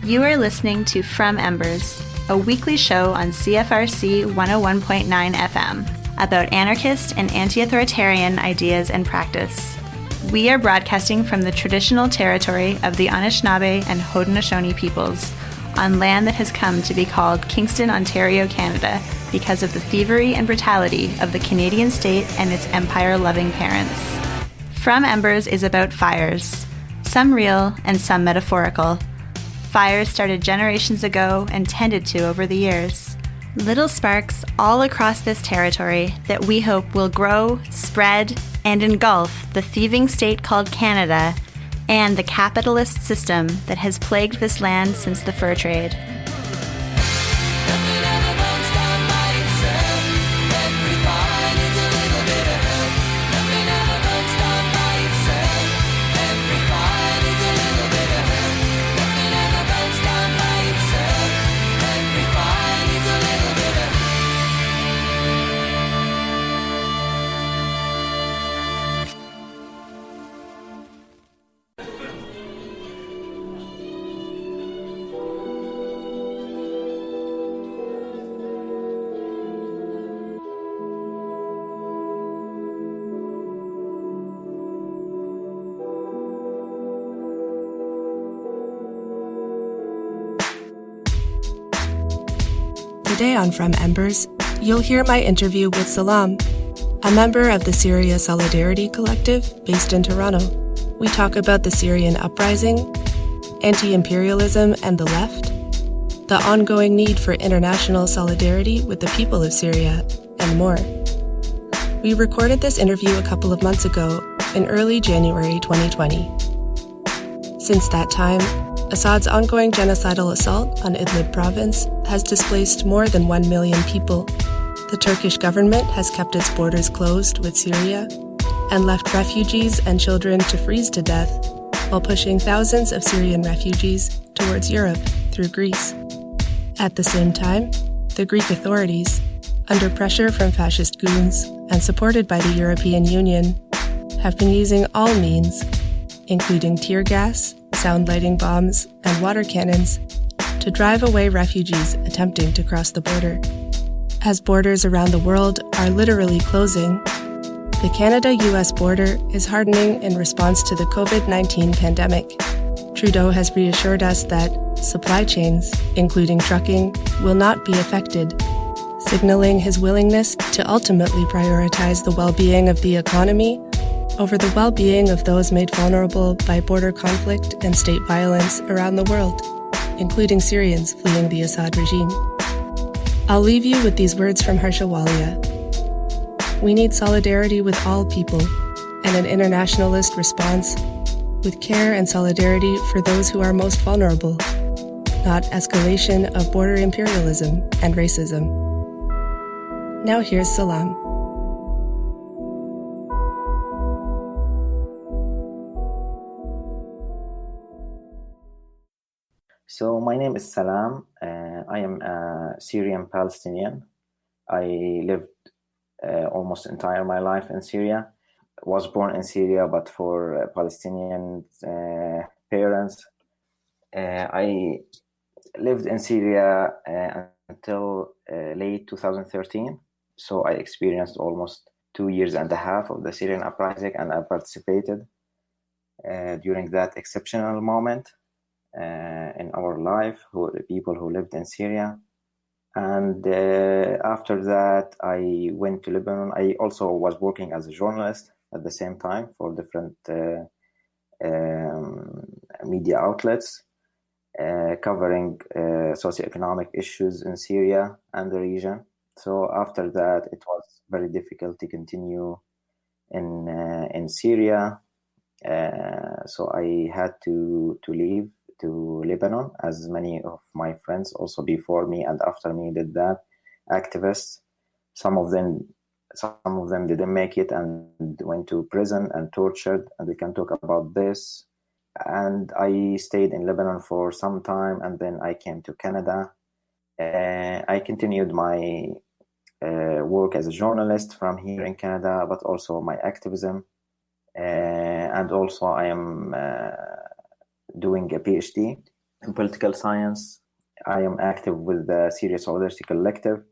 You are listening to From Embers, a weekly show on CFRC 101.9 FM about anarchist and anti-authoritarian ideas and practice. We are broadcasting from the traditional territory of the Anishinaabe and Haudenosaunee peoples on land that has come to be called Kingston, Ontario, Canada because of the thievery and brutality of the Canadian state and its empire-loving parents. From Embers is about fires, some real and some metaphorical. Fires started generations ago and tended to over the years. Little sparks all across this territory that we hope will grow, spread, and engulf the thieving state called Canada and the capitalist system that has plagued this land since the fur trade. Today on From Embers, you'll hear my interview with Salam, a member of the Syria Solidarity Collective based in Toronto. We talk about the Syrian Uprising, anti-imperialism and the left, the ongoing need for international solidarity with the people of Syria, and more. We recorded this interview a couple of months ago in early January 2020. Since that time, Assad's ongoing genocidal assault on Idlib province has displaced more than 1 million people. The Turkish government has kept its borders closed with Syria and left refugees and children to freeze to death while pushing thousands of Syrian refugees towards Europe through Greece. At the same time, the Greek authorities, under pressure from fascist goons and supported by the European Union, have been using all means, including tear gas, sound lighting bombs, and water cannons, to drive away refugees attempting to cross the border. As borders around the world are literally closing, the Canada-US border is hardening in response to the COVID-19 pandemic. Trudeau has reassured us that supply chains, including trucking, will not be affected, signaling his willingness to ultimately prioritize the well-being of the economy over the well-being of those made vulnerable by border conflict and state violence around the world, including Syrians fleeing the Assad regime. I'll leave you with these words from Harsha Walia. We need solidarity with all people and an internationalist response with care and solidarity for those who are most vulnerable, not escalation of border imperialism and racism. Now here's Salam. So my name is Salam. I am a Syrian Palestinian. I lived almost entire my life in Syria. Was born in Syria, but for Palestinian parents. I lived in Syria until late 2013. So I experienced almost 2 years and a half of the Syrian Uprising, and I participated during that exceptional moment in our life, people who lived in Syria. And after that, I went to Lebanon. I also was working as a journalist at the same time for different media outlets, covering socioeconomic issues in Syria and the region. So after that, it was very difficult to continue in Syria. So I had to leave to Lebanon, as many of my friends also before me and after me did that. Activists, some of them didn't make it and went to prison and tortured, and we can talk about this. And I stayed in Lebanon for some time, and then I came to Canada. I continued my work as a journalist from here in Canada, but also my activism. And also I am doing a PhD in political science. I am active with the Syria Solidarity Collective,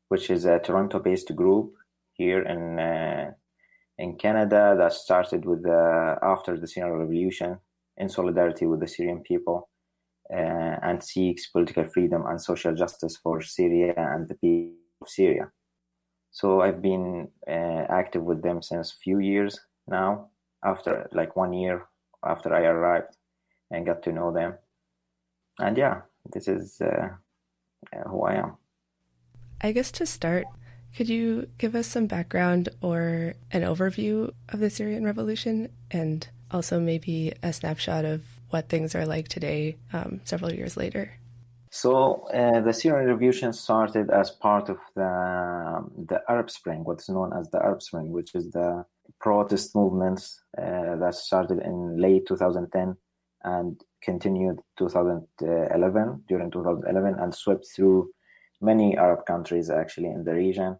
which is a Toronto-based group here in Canada that started with after the Syrian Revolution in solidarity with the Syrian people and seeks political freedom and social justice for Syria and the people of Syria. So I've been active with them since a few years now, after like 1 year after I arrived and got to know them. And yeah, this is who I am. I guess to start, could you give us some background or an overview of the Syrian Revolution and also maybe a snapshot of what things are like today, several years later? So the Syrian Revolution started as part of the Arab Spring, what's known as the Arab Spring, which is the protest movements that started in late 2010 and continued during 2011, and swept through many Arab countries actually in the region,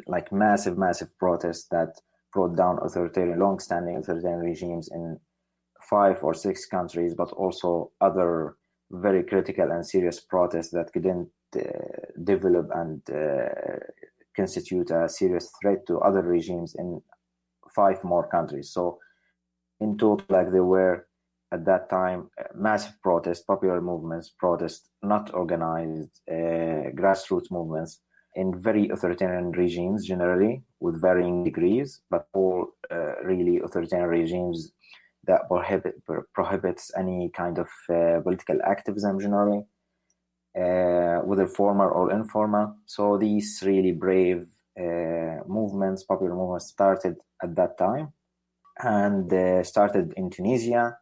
like massive protests that brought down long-standing authoritarian regimes in 5 or 6 countries, but also other very critical and serious protests that couldn't develop and constitute a serious threat to other regimes in 5 more countries. So in total, like there were at that time massive protests, popular movements, protests, not organized, grassroots movements in very authoritarian regimes generally, with varying degrees, but all really authoritarian regimes that prohibits any kind of political activism generally, whether formal or informal. So these really brave popular movements started at that time, and started in Tunisia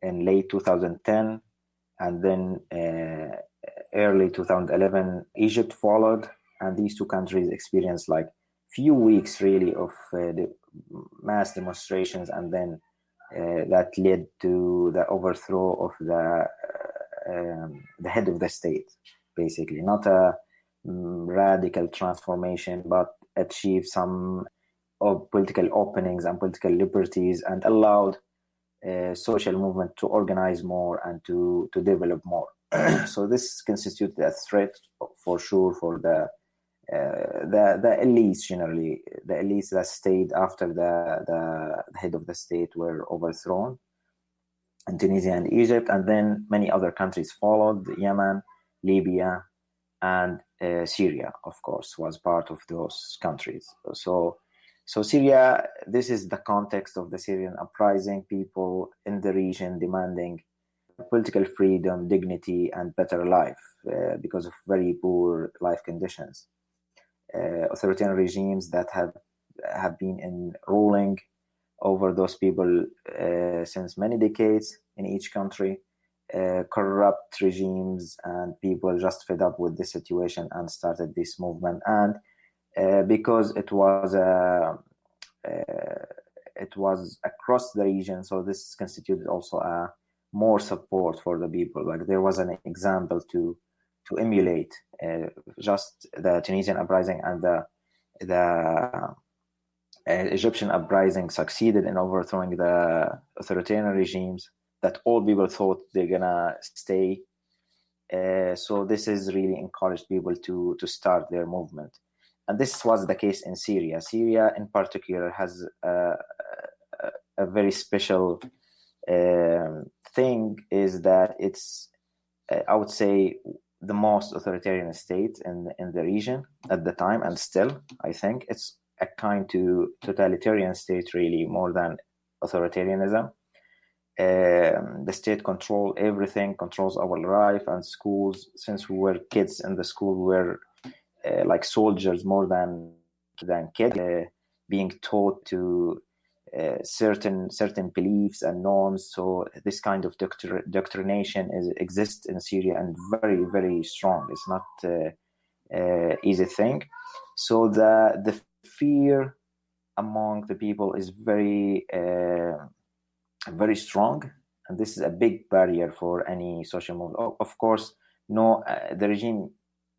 in late 2010, and then early 2011 Egypt followed, and these 2 countries experienced like few weeks really of the mass demonstrations, and then that led to the overthrow of the head of the state, basically. Not a radical transformation, but achieved some political openings and political liberties, and allowed social movement to organize more and to develop more. So this constitutes a threat for sure for the elites generally, the elites that stayed after the head of the state were overthrown in Tunisia and Egypt, and then many other countries followed. Yemen, Libya, and Syria, of course, was part of those countries. So Syria, this is the context of the Syrian uprising, people in the region demanding political freedom, dignity, and better life because of very poor life conditions. Authoritarian regimes that have been ruling over those people since many decades in each country, corrupt regimes, and people just fed up with this situation and started this movement. And because it was across the region, so this constituted also a more support for the people. Like there was an example to emulate. Just the Tunisian uprising and the Egyptian uprising succeeded in overthrowing the authoritarian regimes that all people thought they're gonna stay. So this is really encouraged people to start their movement. And this was the case in Syria. Syria in particular has a very special thing, is that it's, I would say, the most authoritarian state in the region at the time, and still, I think it's a kind to totalitarian state, really, more than authoritarianism. The state controls everything, controls our life and schools. Since we were kids in the school, we were like soldiers more than kids, being taught to certain beliefs and norms. So this kind of doctrination exists in Syria, and very, very strong. It's not easy thing. So the fear among the people is very very strong, and this is a big barrier for any social movement. Of course, the regime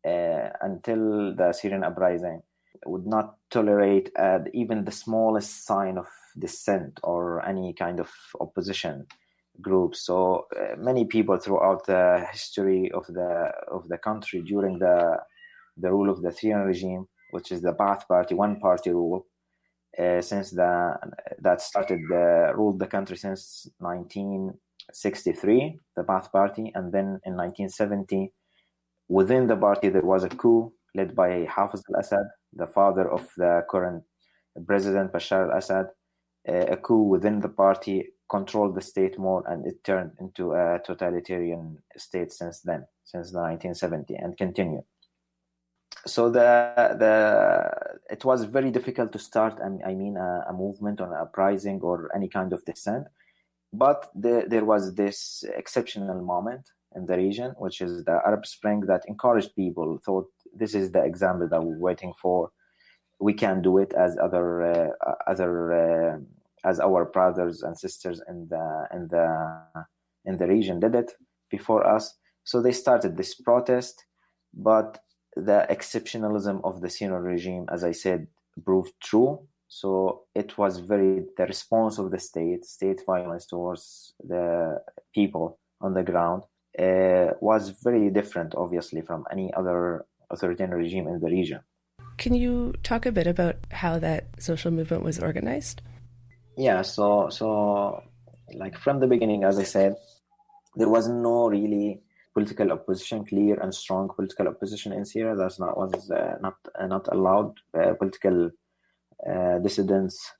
until the Syrian uprising would not tolerate even the smallest sign of dissent or any kind of opposition groups. So many people throughout the history of the country during the rule of the Syrian regime, which is the Ba'ath Party, one-party rule, since that started ruled the country since 1963, the Ba'ath Party, and then in 1970, within the party there was a coup led by Hafiz al-Assad, the father of the current President Bashar al-Assad. A coup within the party controlled the state more, and it turned into a totalitarian state since then, since the 1970, and continued. So it was very difficult to start, a movement or an uprising or any kind of dissent. But there was this exceptional moment in the region, which is the Arab Spring, that encouraged people, thought this is the example that we're waiting for. We can do it as as our brothers and sisters in the region did it before us. So they started this protest, but the exceptionalism of the Syrian regime, as I said, proved true. So it was the response of the state violence towards the people on the ground was very different, obviously, from any other authoritarian regime in the region. Can you talk a bit about how that social movement was organized? Yeah, so like from the beginning, as I said, there was no really political opposition, clear and strong political opposition in Syria. That's not allowed. Political dissidents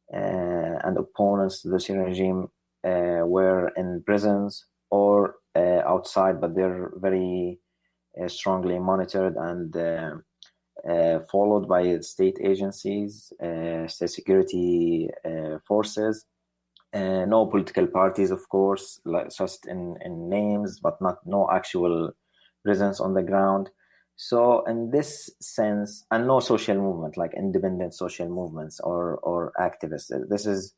and opponents to the Syrian regime were in prisons or outside, but they're very strongly monitored and followed by state agencies, state security forces. No political parties, of course, just in names, but no actual presence on the ground. So in this sense, and no social movement, like independent social movements or activists. This is,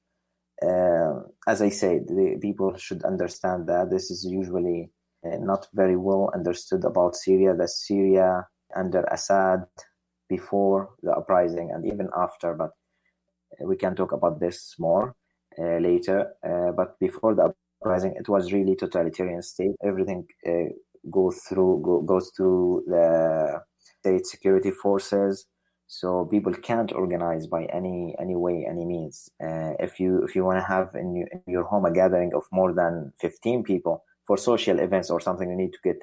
as I said, the people should understand that this is usually not very well understood about Syria, that Syria under Assad, before the uprising and even after, but we can talk about this more later. But before the uprising, it was really totalitarian state. Everything goes through the state security forces. So people can't organize by any way, any means. If you want to have in your home a gathering of more than 15 people for social events or something, you need to get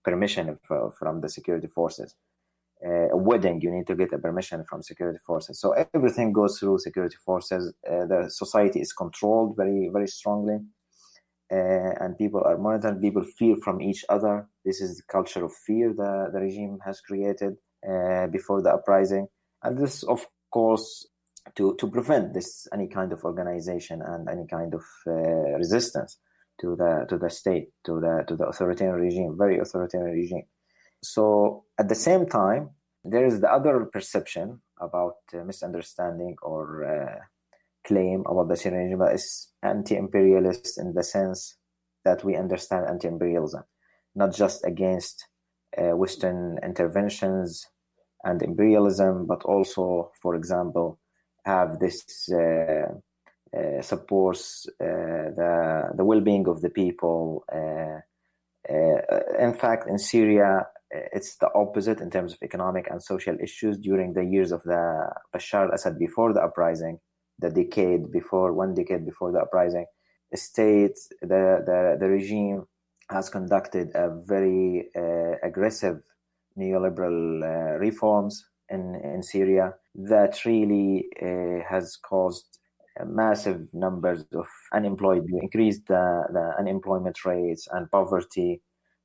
permission from the security forces. A wedding, you need to get a permission from security forces. So everything goes through security forces. The society is controlled very, very strongly, and people are monitored. People fear from each other. This is the culture of fear the regime has created before the uprising, and this, of course, to prevent any kind of organization and any kind of resistance to the state, to the authoritarian regime, very authoritarian regime. So at the same time, there is the other perception about misunderstanding or claim about the Syrian regime that is anti-imperialist, in the sense that we understand anti-imperialism, not just against Western interventions and imperialism, but also, for example, have this supports the well-being of the people. In fact, in Syria, it's the opposite in terms of economic and social issues. During the years of the Bashar al-Assad before the uprising, one decade before the uprising, the regime has conducted a very aggressive neoliberal reforms in Syria that really has caused massive numbers of unemployed, increased the unemployment rates and poverty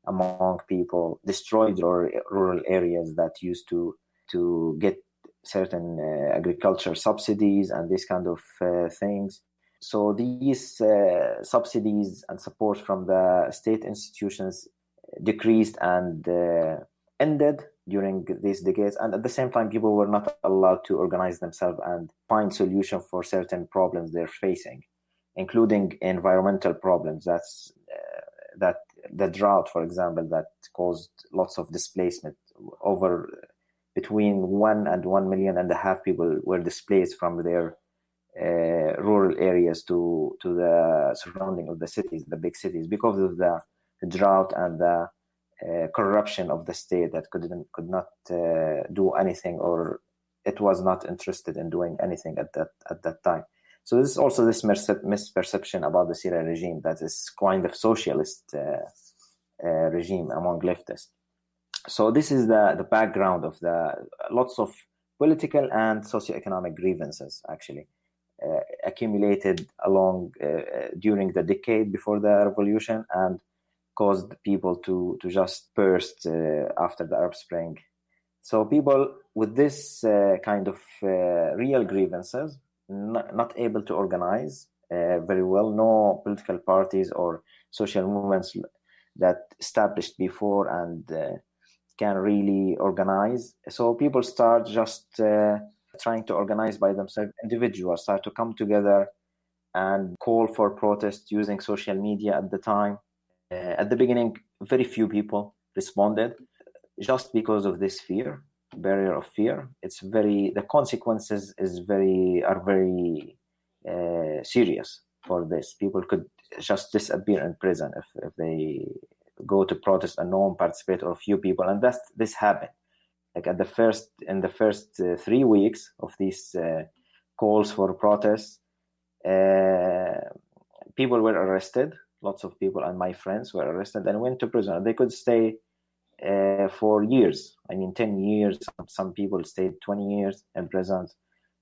among people, destroyed rural areas that used to get certain agriculture subsidies and this kind of things. So these subsidies and support from the state institutions decreased and ended during these decades, and at the same time people were not allowed to organize themselves and find solutions for certain problems they're facing, including environmental problems. That's that the drought, for example, that caused lots of displacement. Over between 1 and 1.5 million people were displaced from their rural areas to the surrounding of the cities, the big cities, because of the drought and the corruption of the state that could not do anything, or it was not interested in doing anything at that time. So this is also this misperception about the Syrian regime that is kind of socialist regime among leftists. So this is the background of the lots of political and socioeconomic grievances actually accumulated along during the decade before the revolution and caused people to just burst after the Arab Spring. So people with this kind of real grievances, not able to organize very well, no political parties or social movements that established before and can really organize. So people start just trying to organize by themselves. Individuals start to come together and call for protest using social media at the time. At the beginning, very few people responded just because of this barrier of fear. The consequences are very serious for this. People could just disappear in prison if they go to protest and no one participate, or a few people, and this happened. Like in the first 3 weeks of these calls for protests, people were arrested. Lots of people and my friends were arrested and went to prison. They could stay for years. 10 years. Some people stayed 20 years in prison,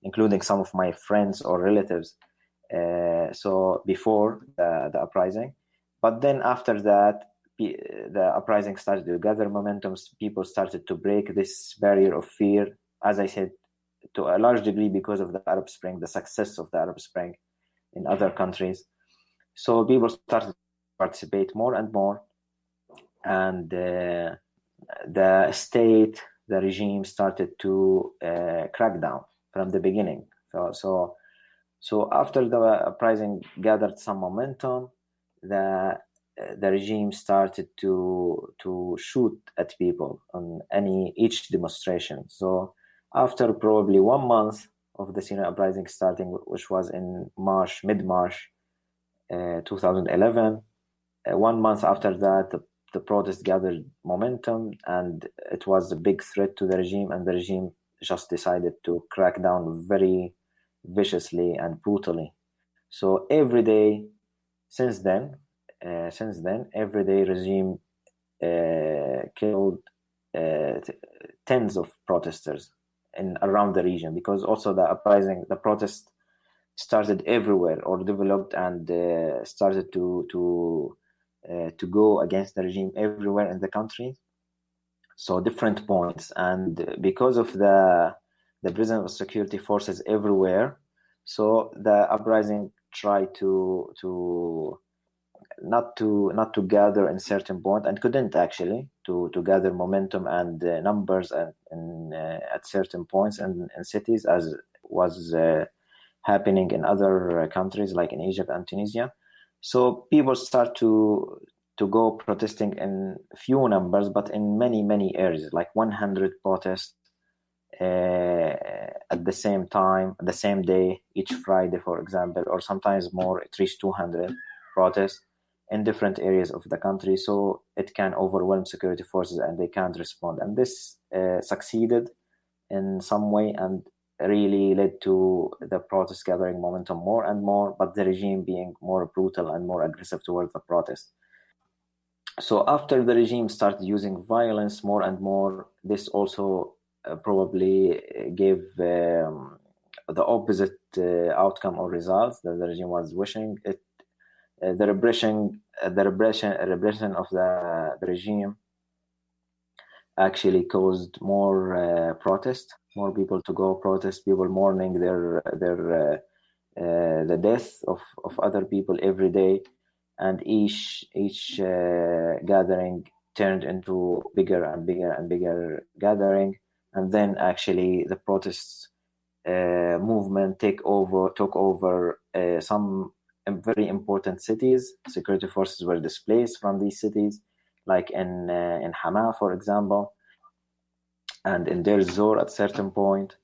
including some of my friends or relatives. So before the uprising, but then after that, the uprising started to gather momentum. People started to break this barrier of fear, as I said, to a large degree because of the Arab Spring, the success of the Arab Spring in other countries. So people started to participate more and more, and the state, the regime started to crack down from the beginning. So after the uprising gathered some momentum, the regime started to shoot at people on each demonstration. So after probably 1 month of the Syrian Uprising starting, which was in mid-March 2011, 1 month after that, the protest gathered momentum, and it was a big threat to the regime, and the regime just decided to crack down very viciously and brutally. So every day since then, every day regime killed tens of protesters around the region, because also the protest started everywhere or developed and started to go against the regime everywhere in the country. So different points, and because of the presence of security forces everywhere, so the uprising tried to not to gather in certain point, and couldn't actually to gather momentum and numbers at certain points and cities, as was happening in other countries like in Egypt and Tunisia. So people start to go protesting in few numbers, but in many areas, like 100 protests at the same time, the same day, each Friday, for example, or sometimes more. It reached 200 protests in different areas of the country, so it can overwhelm security forces and they can't respond. And this succeeded in some way and really led to the protest gathering momentum more and more, but the regime being more brutal and more aggressive towards the protest. So after the regime started using violence more and more, this also probably gave the opposite outcome or results that the regime was wishing. The repression of the regime actually caused more protest, more people to go protest, people mourning the death of other people every day, and each gathering turned into bigger and bigger gathering, and then actually the protests movement took over some very important cities. Security forces were displaced from these cities, like in Hama, for example, and in Deir ez-Zor at certain point.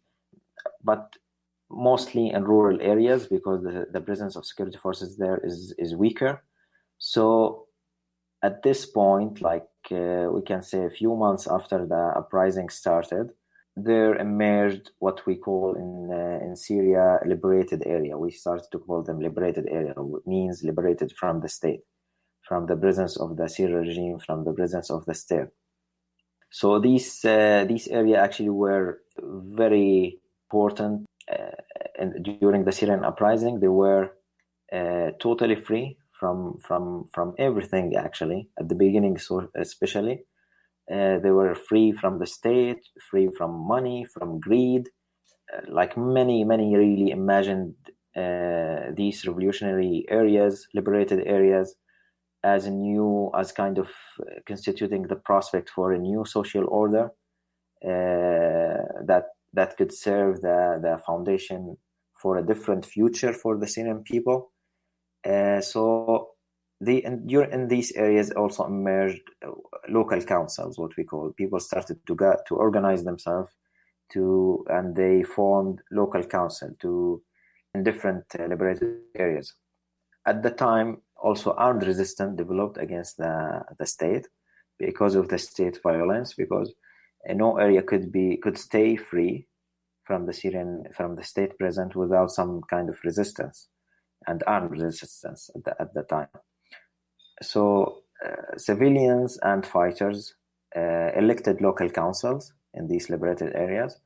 But mostly in rural areas because the presence of security forces there is weaker. So at this point, we can say a few months after the uprising started, there emerged what we call in Syria liberated area. We started to call them liberated area, which means liberated from the state, from the presence of the Syrian regime, from the presence of the state. So these areas actually were very important during the Syrian uprising. They were totally free from everything, actually, at the beginning, so especially. They were free from the state, free from money, from greed. Like many really imagined these revolutionary areas, liberated areas, as kind of constituting the prospect for a new social order that could serve the foundation for a different future for the Syrian people. So in these areas also emerged local councils, what we call. People started to organize themselves and they formed local council in different liberated areas. At the time, also armed resistance developed against the state because of the state violence, because no area could stay free from the state presence without some kind of resistance and armed resistance at the time. So civilians and fighters elected local councils in these liberated areas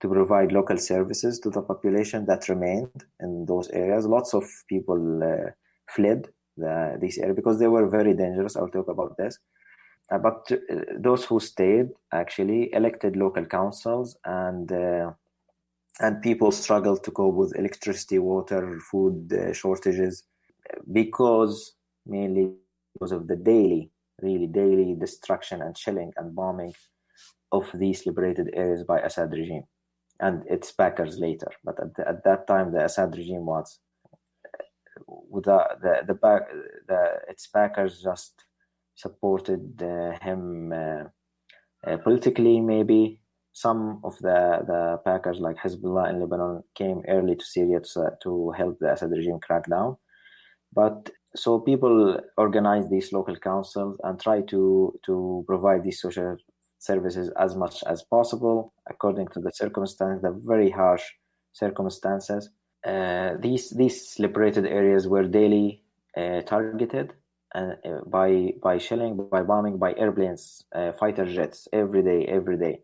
to provide local services to the population that remained in those areas. Lots of people fled these areas because they were very dangerous. I'll talk about this. But those who stayed actually elected local councils, and people struggled to cope with electricity, water, food shortages, mainly because of the daily destruction and shelling and bombing of these liberated areas by Assad regime and its backers later. But at that time, the Assad regime was with its backers just supported him politically. Maybe some of the backers like Hezbollah in Lebanon came early to Syria to help the Assad regime crack down. But so people organized these local councils and try to provide these social services as much as possible according to the circumstances, the very harsh circumstances. These liberated areas were daily targeted by shelling, by bombing, by airplanes, fighter jets every day.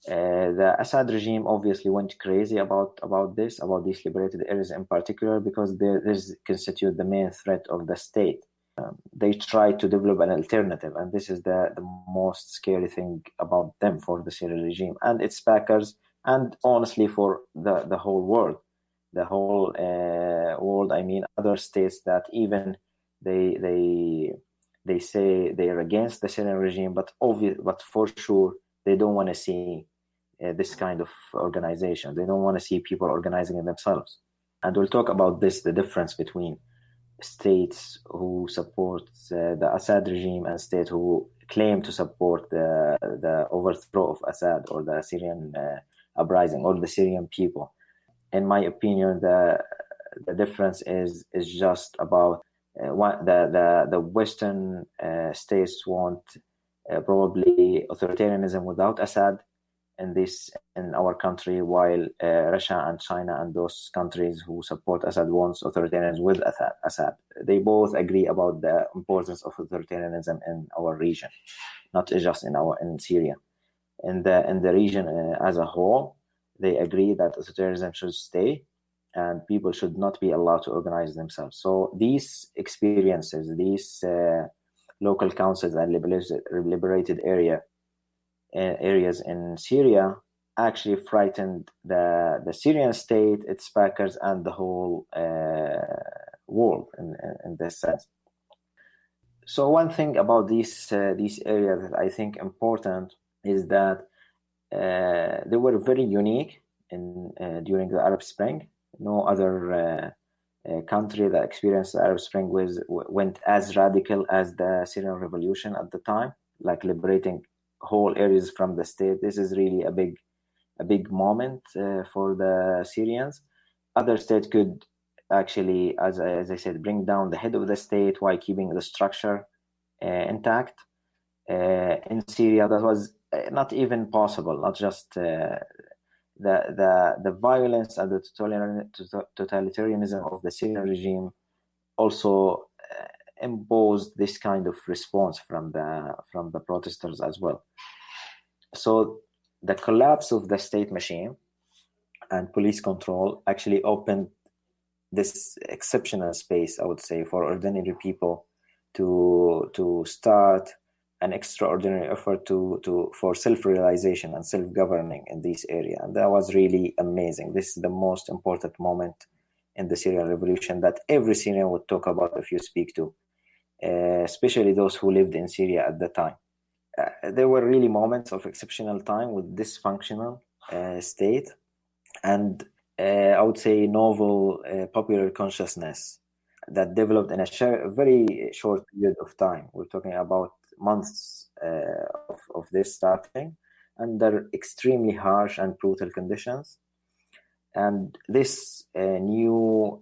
The Assad regime obviously went crazy about these liberated areas in particular, because this constitute the main threat of the state. They tried to develop an alternative, and this is the most scary thing about them for the Syrian regime and its backers, and honestly for the whole world. The whole world, I mean, other states that even they say they are against the Syrian regime, but for sure they don't want to see this kind of organization. They don't want to see people organizing themselves. And we'll talk about this, the difference between states who support the Assad regime and states who claim to support the overthrow of Assad or the Syrian uprising or the Syrian people. In my opinion, the difference is just about the Western states want probably authoritarianism without Assad in our country, while Russia and China and those countries who support Assad wants authoritarianism with Assad. They both agree about the importance of authoritarianism in our region, not just in Syria. In the region as a whole, they agree that authoritarianism should stay and people should not be allowed to organize themselves. So these experiences, these local councils and liberated areas in Syria actually frightened the Syrian state, its backers, and the whole world in this sense. So one thing about these areas that I think important is that they were very unique during the Arab Spring. No other country that experienced the Arab Spring went as radical as the Syrian Revolution at the time, like liberating whole areas from the state. This is really a big moment for the Syrians. other state could actually, as I said, bring down the head of the state while keeping the structure intact. In Syria, that was not even possible. Not just the violence and the totalitarianism of the Syrian regime also imposed this kind of response from the protesters as well. So the collapse of the state machine and police control actually opened this exceptional space, I would say, for ordinary people to start an extraordinary effort for self-realization and self-governing in this area. And that was really amazing. This is the most important moment in the Syrian revolution that every Syrian would talk about if you speak to, especially those who lived in Syria at the time. There were really moments of exceptional time with dysfunctional state and I would say novel popular consciousness that developed in a very short period of time. We're talking about months of this starting under extremely harsh and brutal conditions. And this new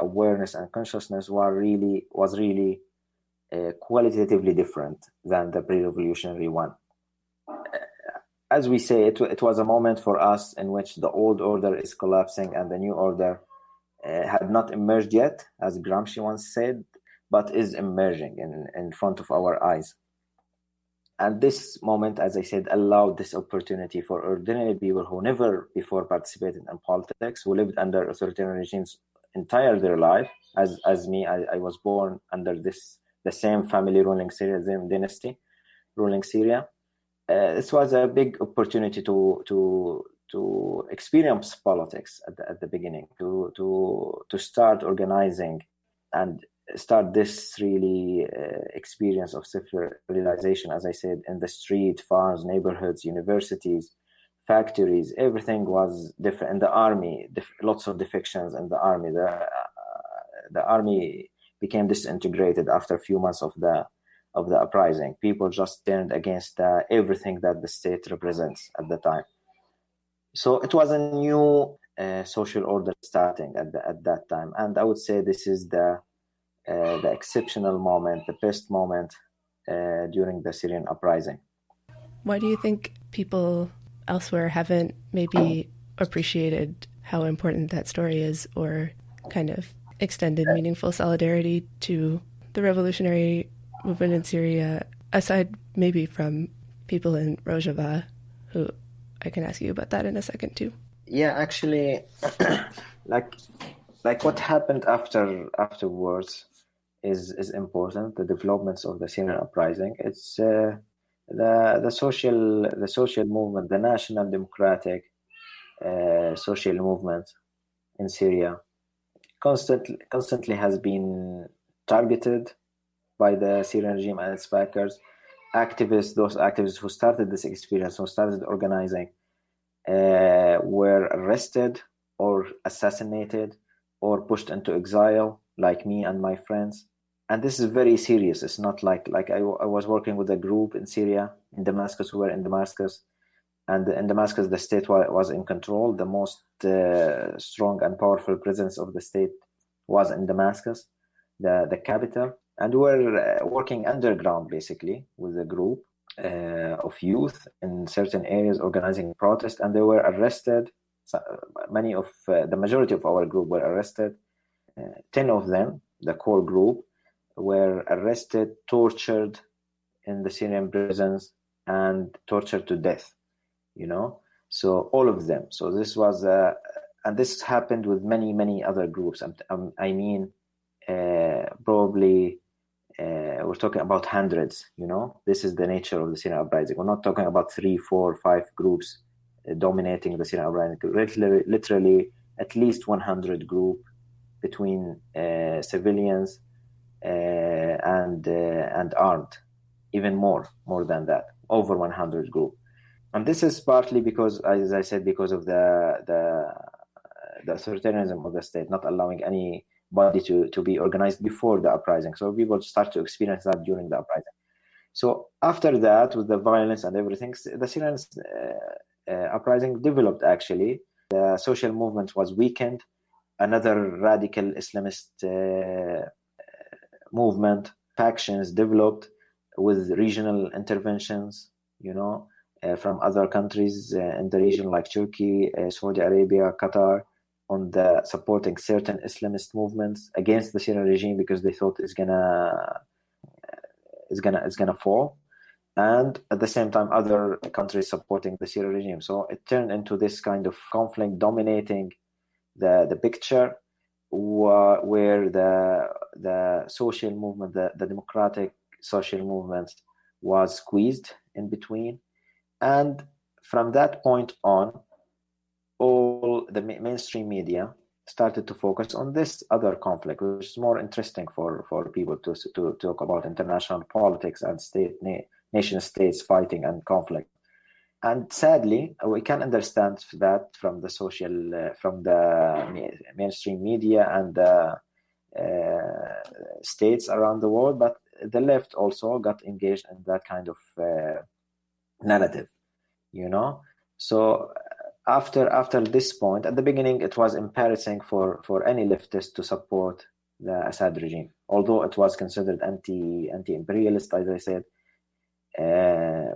awareness and consciousness was really qualitatively different than the pre-revolutionary one. As we say, it was a moment for us in which the old order is collapsing and the new order had not emerged yet, as Gramsci once said, but is emerging in front of our eyes. And this moment, as I said, allowed this opportunity for ordinary people who never before participated in politics, who lived under authoritarian regimes entire their life. As me, I was born under the same family ruling Syria, the same dynasty ruling Syria. This was a big opportunity to experience politics at the beginning, to start organizing and start this really experience of self-realization, as I said, in the street, farms, neighborhoods, universities, factories. Everything was different. In the army, lots of defections in the army. The army became disintegrated after a few months of the uprising. People just turned against everything that the state represents at the time. So it was a new social order starting at that time, and I would say this is the exceptional moment, the best moment during the Syrian uprising. Why do you think people elsewhere haven't maybe appreciated how important that story is, or kind of extended meaningful solidarity to the revolutionary movement in Syria, aside maybe from people in Rojava, who I can ask you about that in a second too? Yeah, actually, like what happened afterwards is important. The developments of the Syrian uprising. It's the social movement, the national democratic social movement in Syria, constantly has been targeted by the Syrian regime and its backers. Those activists who started this experience, who started organizing, were arrested or assassinated or pushed into exile, like me and my friends. And this is very serious. It's not like I was working with a group in Syria, in Damascus. We were in Damascus. And in Damascus, the state was in control. The most strong and powerful presence of the state was in Damascus, the capital. And we were working underground, basically, with a group of youth in certain areas organizing protests. And they were arrested. The majority of our group were arrested. 10 of them, the core group, were arrested, tortured in the Syrian prisons, and tortured to death. So all of them. So this was, and this happened with many other groups. I mean, probably we're talking about hundreds. This is the nature of the Syrian uprising. We're not talking about 3, 4, 5 groups dominating the Syrian uprising. Literally, at least 100 group between civilians and armed, even more than that, over 100 group. And this is partly because, as I said, because of the authoritarianism of the state, not allowing anybody to be organized before the uprising. So people start to experience that during the uprising. So after that, with the violence and everything, the Syrian uprising developed, actually. The social movement was weakened another radical Islamist movement, factions developed with regional interventions, from other countries in the region like Turkey, Saudi Arabia, Qatar, on the supporting certain Islamist movements against the Syrian regime because they thought it's gonna fall, and at the same time other countries supporting the Syrian regime. So it turned into this kind of conflict dominating the picture, where the social movement, the democratic social movement, was squeezed in between. And from that point on, all the mainstream media started to focus on this other conflict, which is more interesting for people to talk about international politics and nation states fighting and conflict. And sadly, we can understand that from the mainstream media and the states around the world, but the left also got engaged in that kind of narrative, So after this point, at the beginning, it was embarrassing for any leftist to support the Assad regime, although it was considered anti-imperialist, as I said.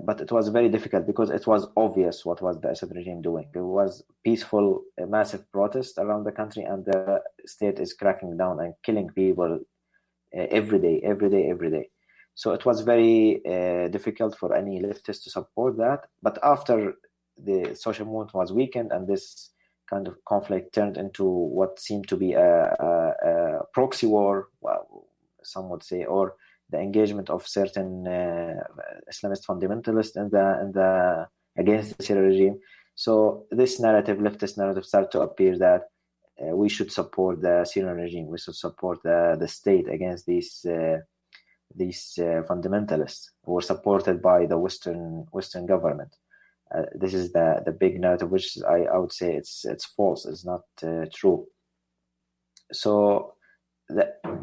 But it was very difficult because it was obvious what was the Assad regime doing. There was peaceful, massive protest around the country, and the state is cracking down and killing people every day. So it was very difficult for any leftist to support that. But after the social movement was weakened and this kind of conflict turned into what seemed to be a proxy war, well, some would say, or the engagement of certain Islamist fundamentalists in the against the Syrian regime. So this narrative, leftist narrative, started to appear that we should support the Syrian regime. We should support the state against these fundamentalists who were supported by the Western government. This is the big narrative, which I would say it's false. It's not true. So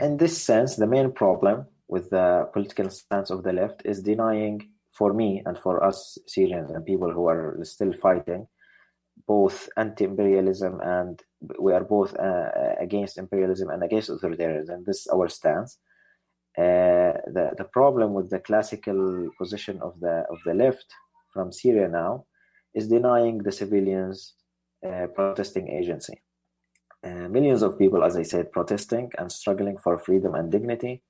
in this sense, the main problem with the political stance of the left is denying, for me and for us Syrians and people who are still fighting, both anti-imperialism, and we are both against imperialism and against authoritarianism. This is our stance. The problem with the classical position of the left from Syria now is denying the civilians protesting agency. Millions of people, as I said, protesting and struggling for freedom and dignity.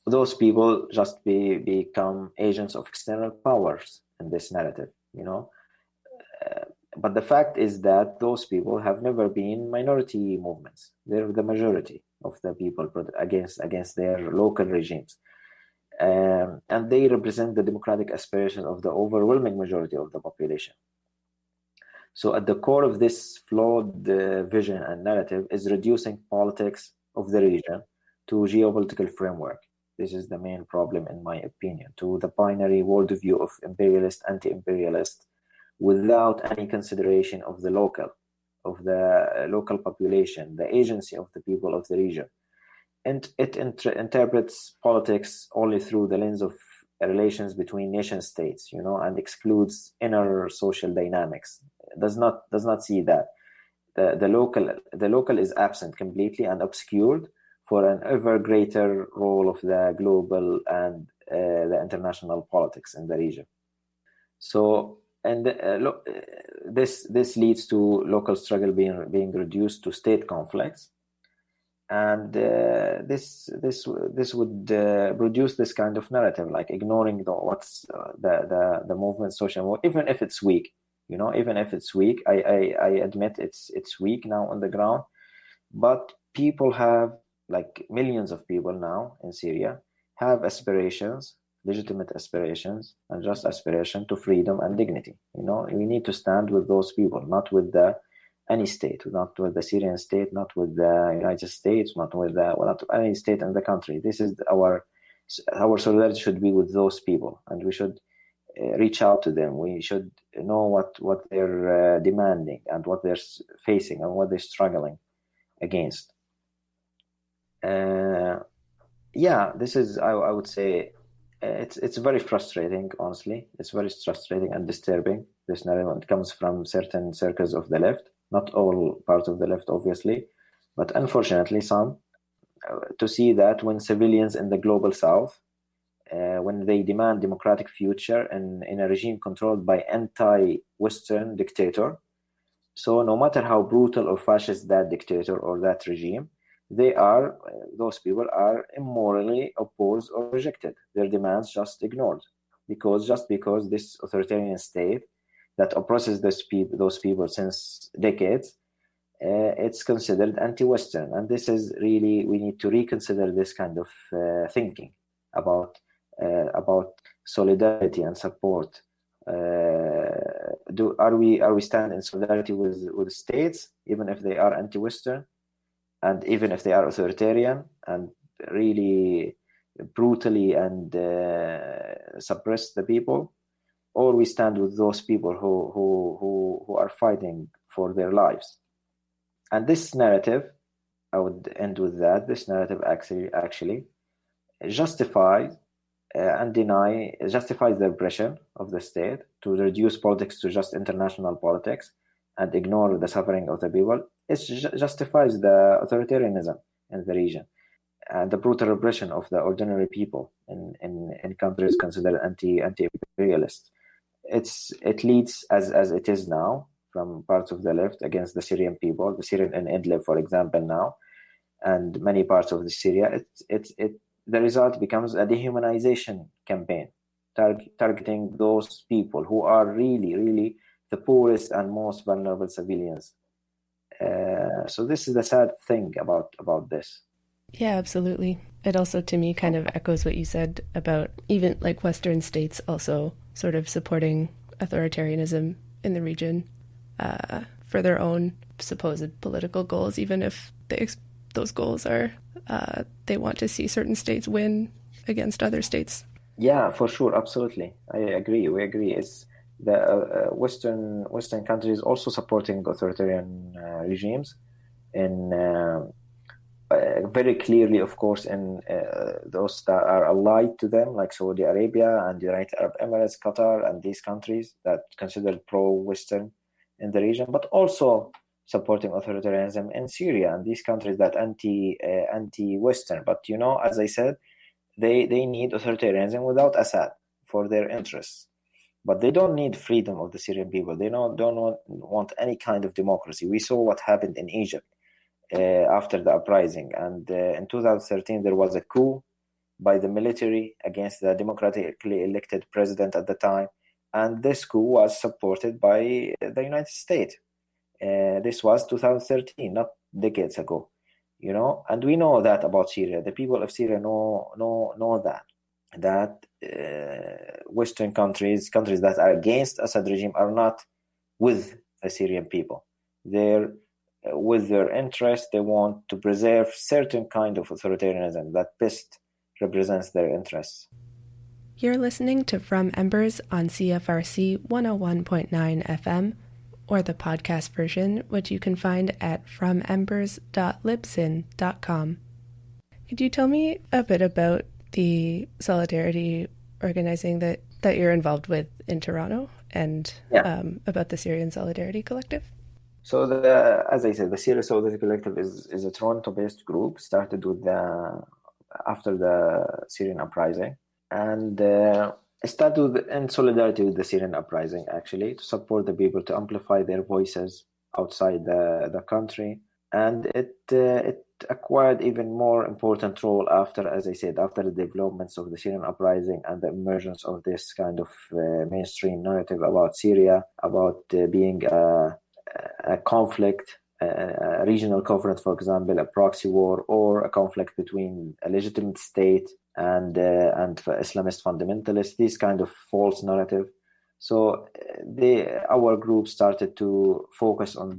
Those people just become agents of external powers in this narrative, but the fact is that those people have never been minority movements. They're the majority of the people against their local regimes. And they represent the democratic aspirations of the overwhelming majority of the population. So at the core of this flawed vision and narrative is reducing politics of the region to geopolitical framework. This is the main problem, in my opinion, to the binary worldview of imperialist, anti-imperialist, without any consideration of the local population, the agency of the people of the region. And it interprets politics only through the lens of relations between nation states, and excludes inner social dynamics. It does not see that the local is absent completely and obscured for an ever greater role of the global and the international politics in the region. So, and this leads to local struggle being reduced to state conflicts, and this would produce this kind of narrative, like ignoring the movement, social movement, even if it's weak. Even if it's weak, I admit it's weak now on the ground, but people have, like millions of people now in Syria, have aspirations, legitimate aspirations, and just aspiration to freedom and dignity. We need to stand with those people, not with any state, not with the Syrian state, not with the United States, not with not any state in the country. This is our solidarity should be with those people, and we should reach out to them. We should know what they're demanding and what they're facing and what they're struggling against. This is, I would say, it's very frustrating, honestly. It's very frustrating and disturbing. This narrative, it comes from certain circles of the left, not all parts of the left, obviously, But unfortunately, some to see that when civilians in the global south, when they demand democratic future in a regime controlled by anti-Western dictator, so no matter how brutal or fascist that dictator or that regime, those people are immorally opposed or rejected. Their demands just ignored, because this authoritarian state that oppresses those people since decades, it's considered anti-Western, and this is really, we need to reconsider this kind of thinking about solidarity and support. Are we stand in solidarity with states, even if they are anti-Western, and even if they are authoritarian and really brutally and suppress the people, or we stand with those people who are fighting for their lives? And this narrative, I would end with that. This narrative actually justifies the oppression of the state, to reduce politics to just international politics and ignore the suffering of the people. It justifies the authoritarianism in the region and the brutal repression of the ordinary people in countries considered anti-imperialist. It leads, as it is now, from parts of the left against the Syrian people, the Syrian in Idlib, for example, now, and many parts of the Syria. The result becomes a dehumanization campaign, targeting those people who are really, really the poorest and most vulnerable civilians. So this is the sad thing about this. Yeah, absolutely. It also, to me, kind of echoes what you said about even like Western states also sort of supporting authoritarianism in the region for their own supposed political goals, even if those goals are they want to see certain states win against other states. Yeah, for sure, absolutely. I agree. We agree. It's the Western countries also supporting authoritarian regimes, in very clearly, of course, in those that are allied to them, like Saudi Arabia and United Arab Emirates, Qatar, and these countries that considered pro-Western in the region, but also supporting authoritarianism in Syria and these countries that anti-Western. But as I said, they need authoritarianism without Assad for their interests. But they don't need freedom of the Syrian people. They don't want any kind of democracy. We saw what happened in Egypt after the uprising, and in 2013 there was a coup by the military against the democratically elected president at the time, and this coup was supported by the United States. This was 2013, not decades ago, and we know that about Syria. The people of Syria know that Western countries that are against Assad regime are not with the Syrian people. They're with their interest. They want to preserve certain kind of authoritarianism that best represents their interests. You're listening to From Embers on CFRC 101.9 FM, or the podcast version, which you can find at fromembers.libsyn.com. Could you tell me a bit about the solidarity organizing that you're involved with in Toronto, and about the Syrian Solidarity Collective? So, as I said, the Syria Solidarity Collective is a Toronto-based group started after the Syrian Uprising, and it started in solidarity with the Syrian Uprising, actually, to support the people, to amplify their voices outside the country. And it acquired even more important role after, as I said, after the developments of the Syrian Uprising and the emergence of this kind of mainstream narrative about Syria, about being a conflict, a regional conflict, for example, a proxy war, or a conflict between a legitimate state and Islamist fundamentalists, this kind of false narrative. So our group started to focus on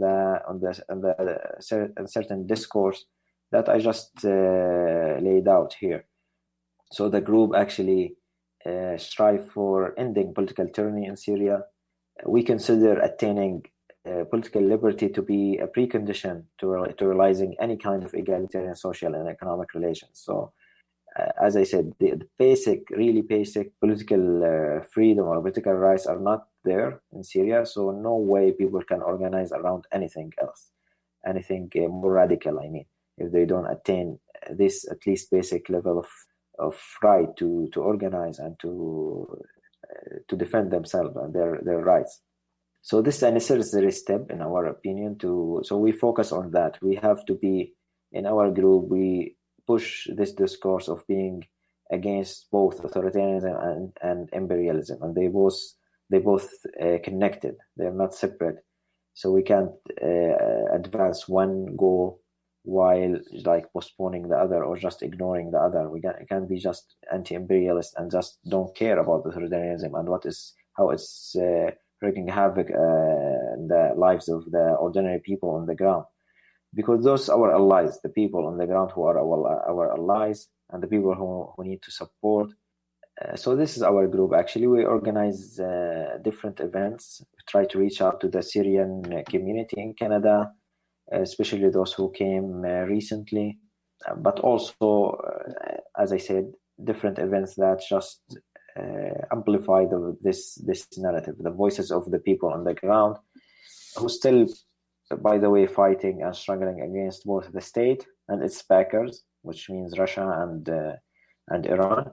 certain discourse that I just laid out here. So the group actually strive for ending political tyranny in Syria. We consider attaining political liberty to be a precondition to realizing any kind of egalitarian social and economic relations. So, as I said, the really basic political freedom or political rights are not there in Syria. So no way people can organize around anything else. anything more radical. I mean, if they don't attain this at least basic level of right to organize and to defend themselves and their rights. So this is a necessary step, in our opinion. So we focus on that. We have to be, in our group, we push this discourse of being against both authoritarianism and imperialism, and they both connected. They're not separate. So we can't advance one goal while like postponing the other or just ignoring the other. We can't be just anti-imperialist and just don't care about authoritarianism and how it's wreaking havoc in the lives of the ordinary people on the ground. Because those are our allies, the people on the ground who are our allies and the people who need to support. So this is our group. Actually, we organize different events. We try to reach out to the Syrian community in Canada, especially those who came recently, but also, as I said, different events that just amplify this narrative, the voices of the people on the ground, who still, by the way, fighting and struggling against both the state and its backers, which means Russia and Iran,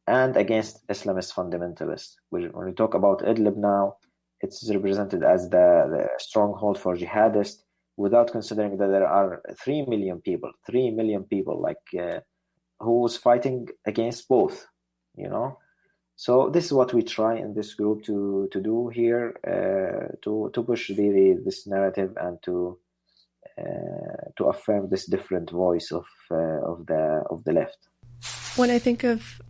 and against Islamist fundamentalists. When we talk about Idlib now, it's represented as the stronghold for jihadists, without considering that there are 3 million people like who's fighting against both, you know. So this is what we try in this group to do here, to push this narrative and to affirm this different voice of the left. When I think of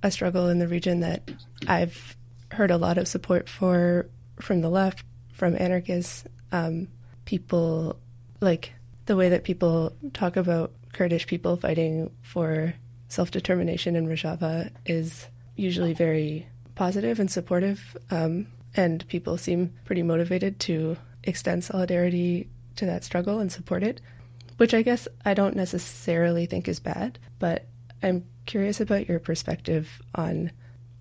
a struggle in the region that I've heard a lot of support for from the left, from anarchists, people, like the way that people talk about Kurdish people fighting for self-determination in Rojava is usually very positive and supportive, and people seem pretty motivated to extend solidarity to that struggle and support it, which I guess I don't necessarily think is bad, but I'm curious about your perspective on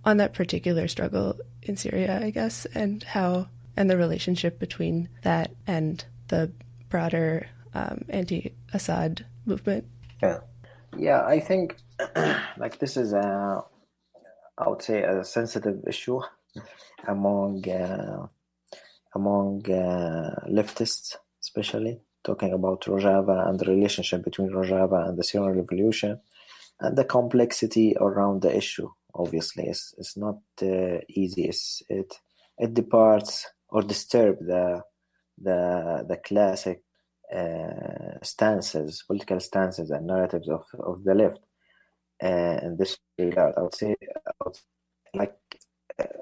that particular struggle in Syria, I guess, and the relationship between that and the broader anti-Assad movement. Yeah, I think like this is I would say a sensitive issue among leftists, especially talking about Rojava and the relationship between Rojava and the Syrian revolution and the complexity around the issue. Obviously, it's not easy. It departs or disturbs the classic political stances and narratives of the left. In this regard, I would say, like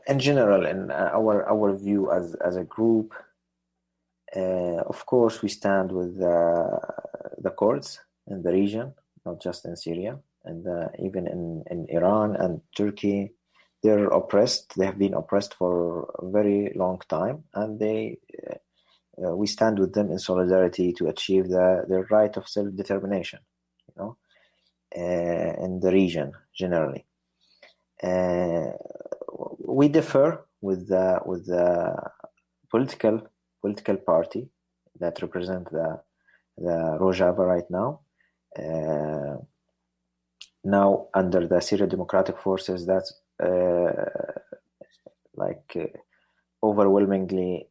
in general, in our view as a group, of course, we stand with the Kurds in the region, not just in Syria, and even in Iran and Turkey. They're oppressed. They have been oppressed for a very long time, and we stand with them in solidarity to achieve their right of self-determination, in the region generally. We differ with the political party that represent the Rojava right now. Now under the Syria Democratic Forces, that's overwhelmingly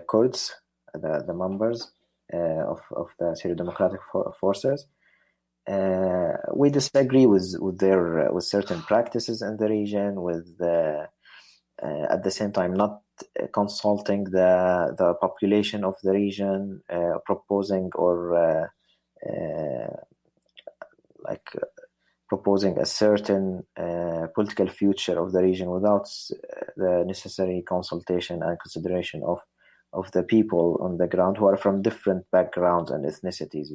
Kurds, the members of the Syria Democratic Forces. We disagree with certain practices in the region, at the same time not consulting the population of the region, proposing a certain political future of the region without the necessary consultation and consideration of the people on the ground who are from different backgrounds and ethnicities,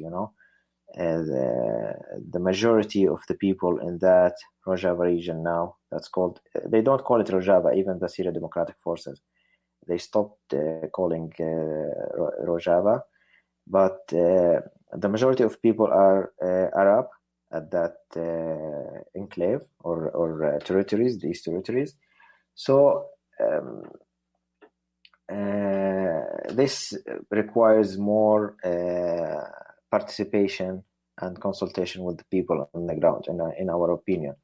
the majority of the people in that Rojava region now, they don't call it Rojava, even the Syria Democratic Forces. They stopped calling Rojava, but the majority of people are Arab at that enclave or territories, these territories. So this requires more participation and consultation with the people on the ground, in our opinion.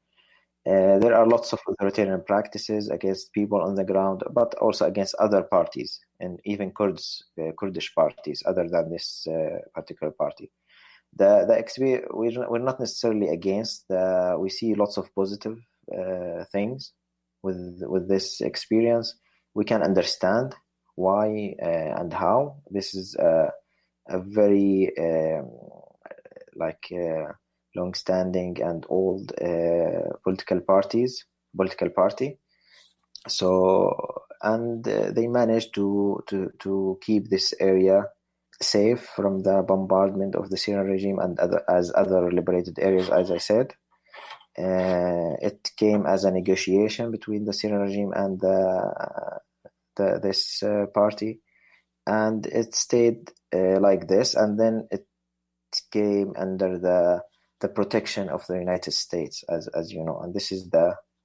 There are lots of authoritarian practices against people on the ground, but also against other parties, and even Kurdish parties, other than this particular party. We're not necessarily against. We see lots of positive things with this experience. We can understand why and how. This is a very long-standing and old political party. So, and they managed to keep this area safe from the bombardment of the Syrian regime and other liberated areas, as I said. It came as a negotiation between the Syrian regime and this party, and it stayed like this, and then it came under the protection of the United States, as you know. And this is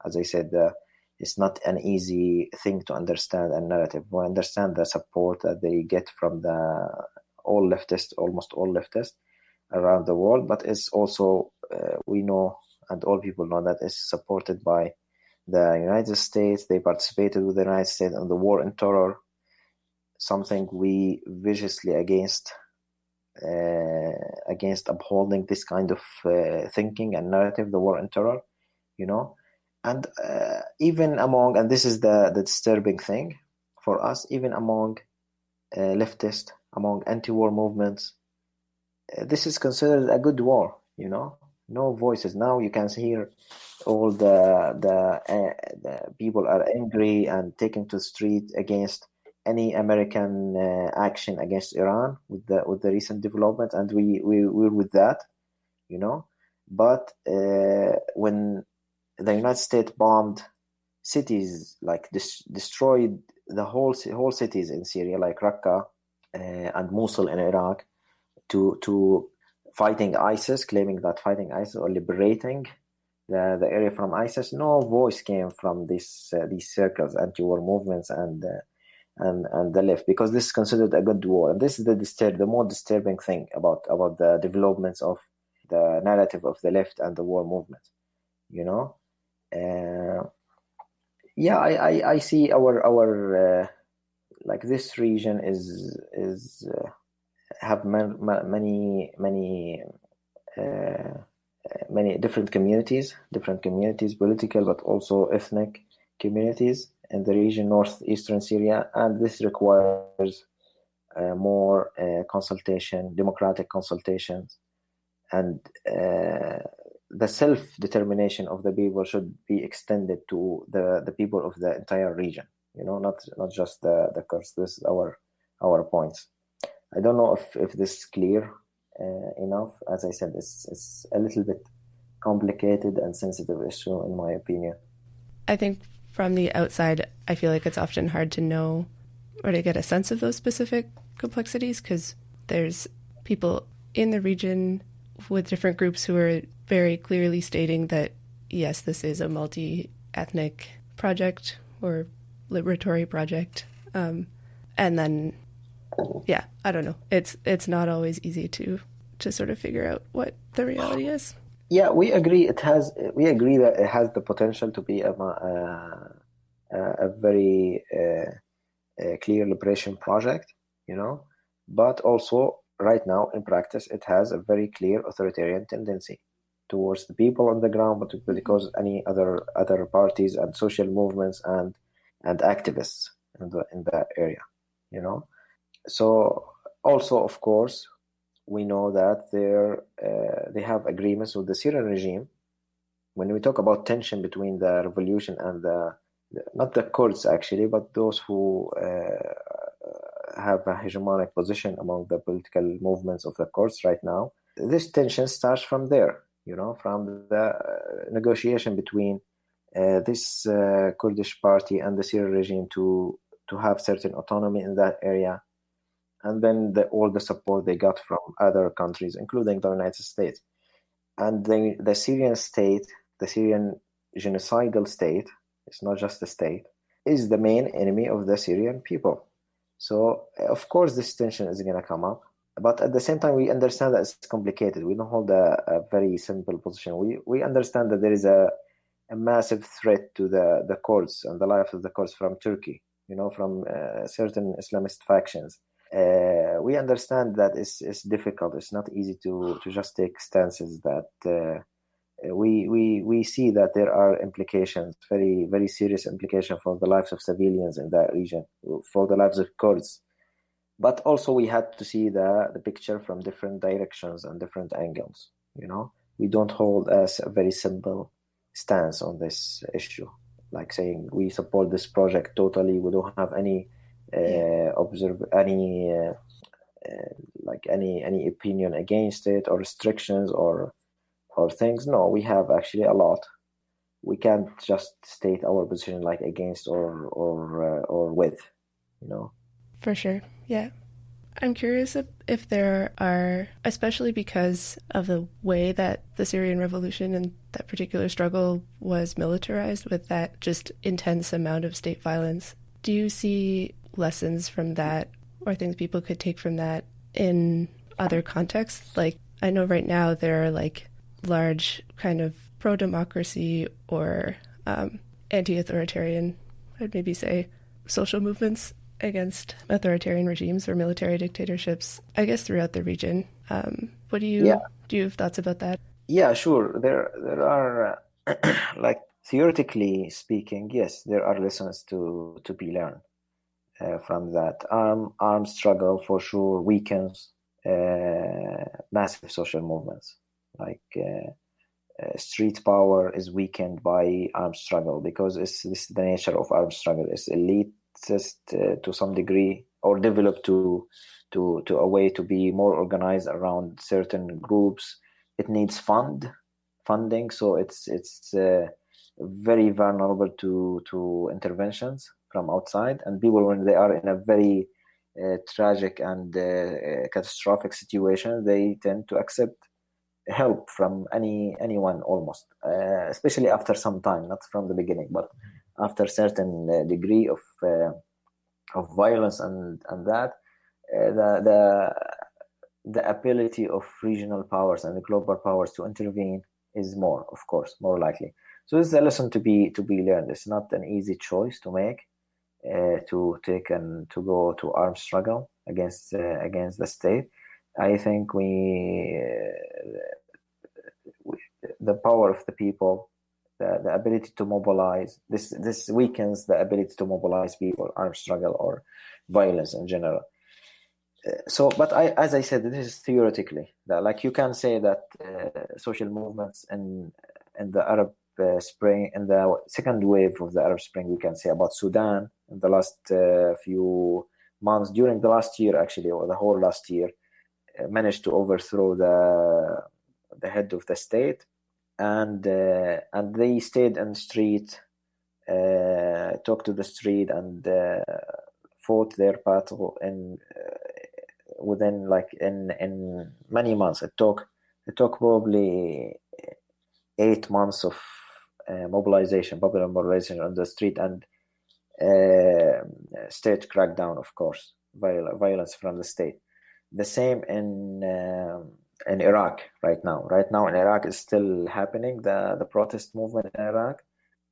as I said, it's not an easy thing to understand a narrative. We understand the support that they get from almost all leftists around the world, but it's also, we know, and all people know, that it's supported by the United States. They participated with the United States in the war on terror, something we viciously against upholding this kind of thinking and narrative, the war on terror, and even among, and this is the disturbing thing for us, even among leftists, among anti-war movements, this is considered a good war. No voices. Now you can hear all the people are angry and taken to the street against any American action against Iran with the recent developments, and we're with that, But when the United States bombed cities, like destroyed the whole cities in Syria, like Raqqa and Mosul in Iraq, to fighting ISIS, claiming that fighting ISIS or liberating the area from ISIS, no voice came from these circles, anti-war movements and the left, because this is considered a good war. And this is the more disturbing thing about the developments of the narrative of the left and the war movement. I see our like this region is have many different communities, political but also ethnic communities in the region, northeastern Syria, and this requires more consultation, democratic consultations, and the self-determination of the people should be extended to the people of the entire region. Not just the Kurds. This is our points. I don't know if this is clear enough. As I said, it's a little bit complicated and sensitive issue, in my opinion. I think from the outside, I feel like it's often hard to know or to get a sense of those specific complexities, because there's people in the region with different groups who are very clearly stating that, yes, this is a multi-ethnic project or liberatory project. And then, yeah, I don't know. It's not always easy to sort of figure out what the reality is. Yeah, we agree. We agree that it has the potential to be a very clear liberation project, but also right now in practice it has a very clear authoritarian tendency towards the people on the ground, but because any other parties and social movements and activists in that area, So also, of course, we know that they have agreements with the Syrian regime. When we talk about tension between the revolution and not the Kurds actually, but those who have a hegemonic position among the political movements of the Kurds right now, this tension starts from there, from the negotiation between this Kurdish party and the Syrian regime to have certain autonomy in that area. And then all the support they got from other countries, including the United States. And the Syrian state, the Syrian genocidal state, it's not just a state, is the main enemy of the Syrian people. So, of course, this tension is going to come up. But at the same time, we understand that it's complicated. We don't hold a very simple position. We understand that there is a massive threat to the Kurds and the life of the Kurds from Turkey, from certain Islamist factions. We understand that it's difficult. It's not easy to just take stances that we see that there are implications, very, very serious implications for the lives of civilians in that region, for the lives of Kurds. But also we had to see the picture from different directions and different angles. We don't hold a very simple stance on this issue, like saying we support this project totally. We don't have any any opinion against it or restrictions or things. No, we have actually a lot. We can't just state our position like against or with, For sure, yeah. I'm curious if there are, especially because of the way that the Syrian revolution and that particular struggle was militarized with that just intense amount of state violence, do you see lessons from that or things people could take from that in other contexts? Like, I know right now there are like large kind of pro-democracy or anti-authoritarian, I'd maybe say, social movements against authoritarian regimes or military dictatorships, I guess, throughout the region. What do you have thoughts about that? Yeah, sure. There are like theoretically speaking, yes, there are lessons to be learned from that. Armed struggle for sure weakens massive social movements. Like street power is weakened by armed struggle because this is the nature of armed struggle. It's elitist to some degree, or developed to a way to be more organized around certain groups. It needs funding, so it's very vulnerable to interventions from outside. And people, when they are in a very tragic and catastrophic situation, they tend to accept help from anyone almost, especially after some time, not from the beginning, but after a certain degree of violence and that the ability of regional powers and the global powers to intervene is more likely. So this is a lesson to be learned. It's not an easy choice to make, to take and to go to armed struggle against the state. I think the power of the people, the ability to mobilize, this weakens the ability to mobilize people, armed struggle or violence in general. But as I said, this is theoretically. Like you can say that social movements in the Arab Spring, in the second wave of the Arab Spring, we can say about Sudan in the last few months, during the last year actually, or the whole last year, managed to overthrow the head of the state, and they stayed in the street, talked to the street, and fought their battle within in many months. It took probably 8 months of popular mobilization on the street, and state crackdown, of course, violence from the state. The same in Iraq right now. Right now in Iraq is still happening, the protest movement in Iraq,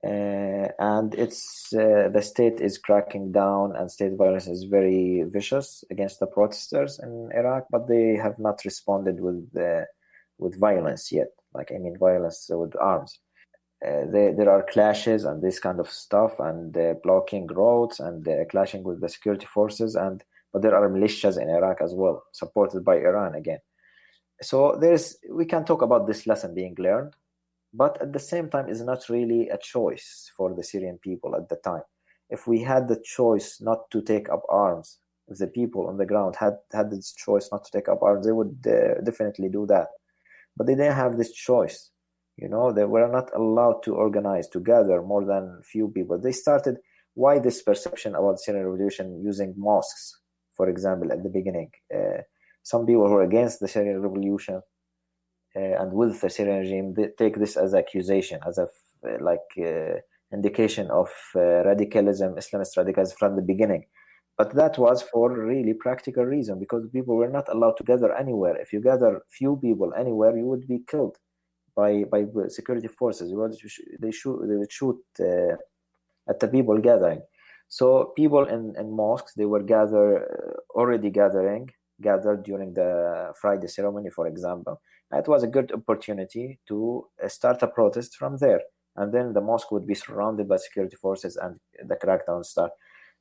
and it's the state is cracking down, and state violence is very vicious against the protesters in Iraq, but they have not responded with violence yet. Violence with arms. There are clashes and this kind of stuff, and blocking roads and clashing with the security forces, but there are militias in Iraq as well, supported by Iran again. So we can talk about this lesson being learned, but at the same time, it's not really a choice for the Syrian people at the time. If we had the choice not to take up arms, if the people on the ground had this choice not to take up arms, they would definitely do that. But they didn't have this choice. They were not allowed to organize, to gather more than few people. They started, why this perception about the Syrian revolution using mosques, for example, at the beginning? Some people who are against the Syrian revolution and with the Syrian regime, they take this as accusation, as a indication of radicalism, Islamist radicalism from the beginning. But that was for a really practical reason, because people were not allowed to gather anywhere. If you gather few people anywhere, you would be killed by security forces. They would shoot at the people gathering. So people in mosques, they were already gathered during the Friday ceremony, for example. It was a good opportunity to start a protest from there, and then the mosque would be surrounded by security forces and the crackdown start.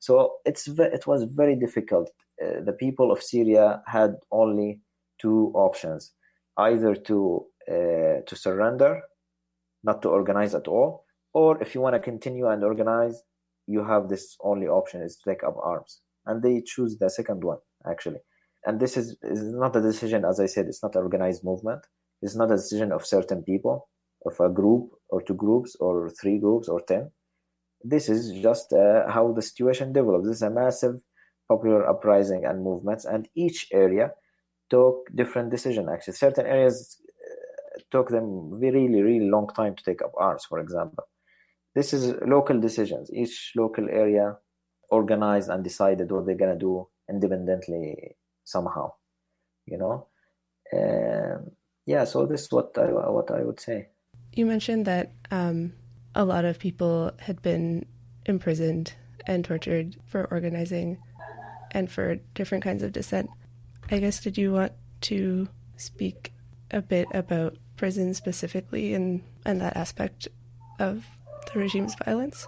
So it was very difficult. The people of Syria had only two options: either to surrender, not to organize at all, or if you want to continue and organize, you have this only option, is to take up arms. And they choose the second one, actually. And this is not a decision, as I said, it's not an organized movement. It's not a decision of certain people, of a group or two groups or three groups or 10. This is just how the situation develops. This is a massive popular uprising and movements, and each area took different decision. Actually, certain areas took them really, really long time to take up arms, for example. This is local decisions. Each local area organized and decided what they're going to do independently somehow, so this is what I would say. You mentioned that a lot of people had been imprisoned and tortured for organizing and for different kinds of dissent. I guess, did you want to speak a bit about prisons specifically and that aspect of the regime's violence?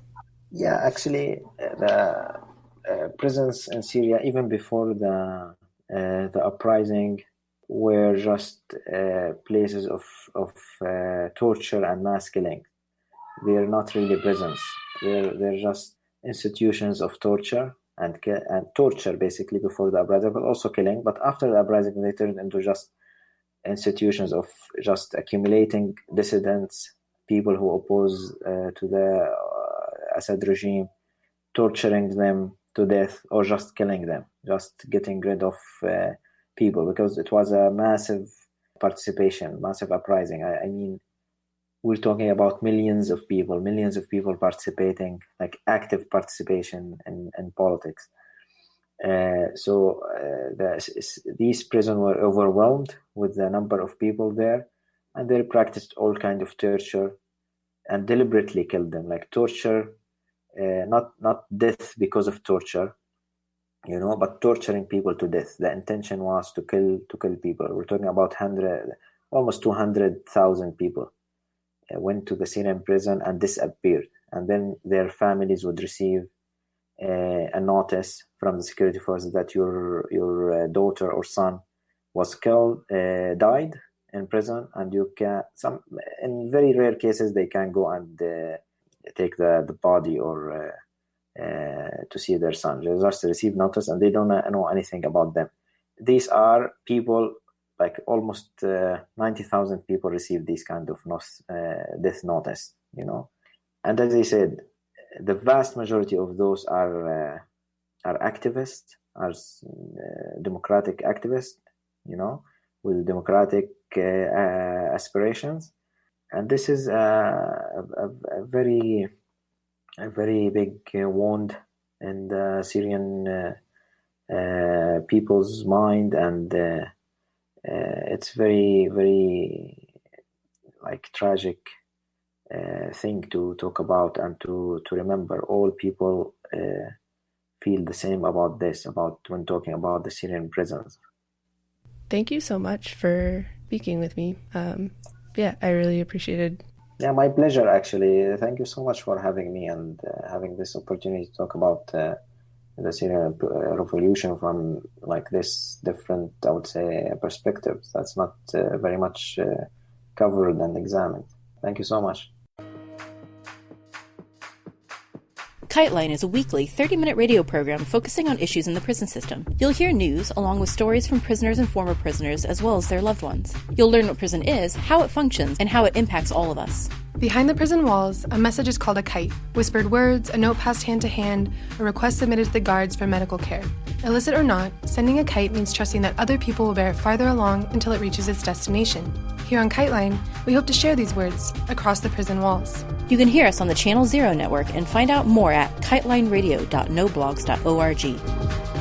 Yeah, actually, the prisons in Syria, even before the uprising, were just places of torture and mass killing. They're not really prisons. They're just institutions of torture and torture, basically, before the uprising, but also killing. But after the uprising, they turned into just institutions of just accumulating dissidents, people who oppose to the Assad regime, torturing them to death or just killing them, just getting rid of people, because it was a massive participation, massive uprising. I mean, we're talking about millions of people participating, like active participation in politics. These prisons were overwhelmed with the number of people there, and they practiced all kinds of torture and deliberately killed them, like torture, not death because of torture, but torturing people to death. The intention was to kill people. We're talking about almost 200,000 people went to the Syrian prison and disappeared, and then their families would receive a notice from the security forces that your daughter or son was killed, died in prison, and in very rare cases they can go and take the body or to see their son. They just receive notice and they don't know anything about them. These are people, like almost 90,000 people received this kind of death notice, And as I said, the vast majority of those are activists, are democratic activists, with democratic aspirations. And this is a very big wound in the Syrian people's mind, and it's very, very tragic thing to talk about and to remember. All people feel the same about when talking about the Syrian prisons. Thank you so much for speaking with me. I really appreciated. Yeah, my pleasure, actually. Thank you so much for having me and having this opportunity to talk about the Syrian revolution from this different, I would say, perspective that's not very much covered and examined. Thank you so much. KiteLine is a weekly 30-minute radio program focusing on issues in the prison system. You'll hear news along with stories from prisoners and former prisoners as well as their loved ones. You'll learn what prison is, how it functions, and how it impacts all of us. Behind the prison walls, a message is called a kite. Whispered words, a note passed hand to hand, a request submitted to the guards for medical care. Illicit or not, sending a kite means trusting that other people will bear it farther along until it reaches its destination. Here on KiteLine, we hope to share these words across the prison walls. You can hear us on the Channel Zero network and find out more at kitelineradio.noblogs.org.